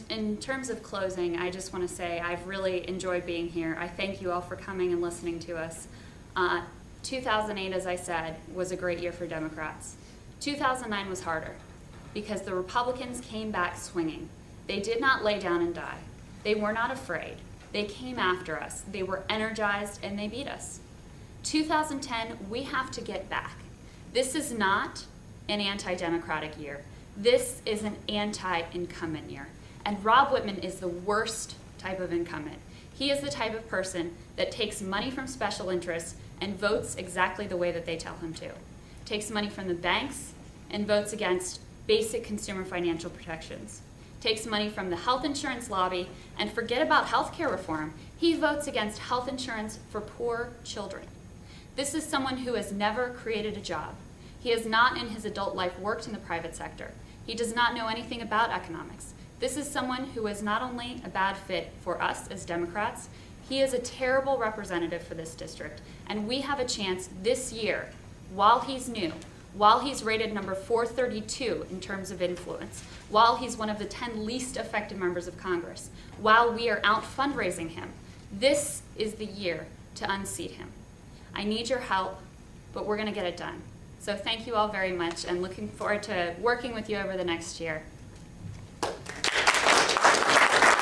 In terms of closing, I just want to say I've really enjoyed being here. I thank you all for coming and listening to us. 2008, as I said, was a great year for Democrats. 2009 was harder because the Republicans came back swinging. They did not lay down and die. They were not afraid. They came after us. They were energized and they beat us. 2010, we have to get back. This is not an anti-democratic year. This is an anti-incumbent year. And Rob Whitman is the worst type of incumbent. He is the type of person that takes money from special interests and votes exactly the way that they tell him to. Takes money from the banks and votes against basic consumer financial protections. Takes money from the health insurance lobby and forget about health care reform. He votes against health insurance for poor children. This is someone who has never created a job. He has not in his adult life worked in the private sector. He does not know anything about economics. This is someone who is not only a bad fit for us as Democrats, he is a terrible representative for this district. And we have a chance this year, while he's new, while he's rated number 432 in terms of influence, while he's one of the 10 least effective members of Congress, while we are out fundraising him, this is the year to unseat him. I need your help, but we're going to get it done. So thank you all very much, and looking forward to working with you over the next year.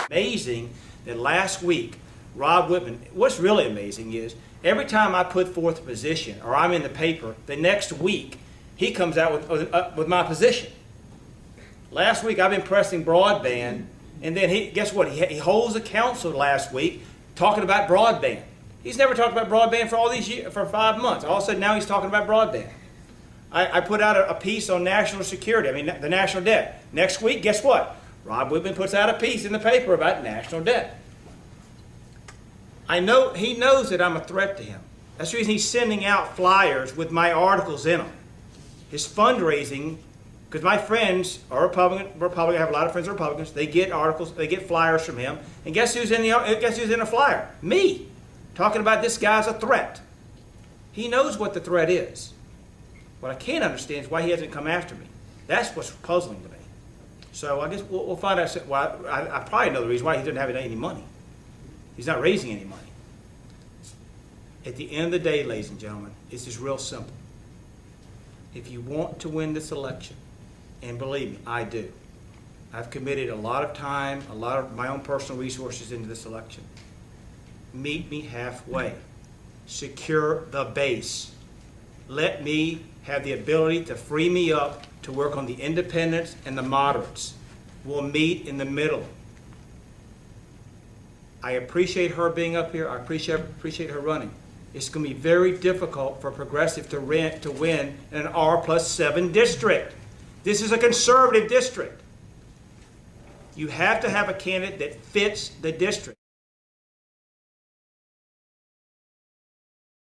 Amazing that last week, Rob Whitman, what's really amazing is every time I put forth a position or I'm in the paper, the next week he comes out with my position. Last week I've been pressing broadband, and then guess what? He holds a council last week talking about broadband. He's never talked about broadband for all these years, for 5 months. All of a sudden now he's talking about broadband. I put out a piece on national security, the national debt. Next week, guess what? Rob Whitman puts out a piece in the paper about national debt. I know he knows that I'm a threat to him. That's the reason he's sending out flyers with my articles in them. His fundraising, because my friends are Republican, I have a lot of friends who are Republicans, they get articles, they get flyers from him, and guess who's in a flyer? Me, talking about this guy's a threat. He knows what the threat is. What I can't understand is why he hasn't come after me. That's what's puzzling to me. So I guess we'll find out. Well, I probably know the reason why he doesn't have any money. He's not raising any money. At the end of the day, ladies and gentlemen, it's just real simple. If you want to win this election, and believe me, I do, I've committed a lot of time, a lot of my own personal resources into this election. Meet me halfway. Secure the base. Let me have the ability to free me up to work on the independents and the moderates. We'll meet in the middle. I appreciate her being up here. I appreciate her running. It's going to be very difficult for a progressive to win in an R+7 district. This is a conservative district. You have to have a candidate that fits the district.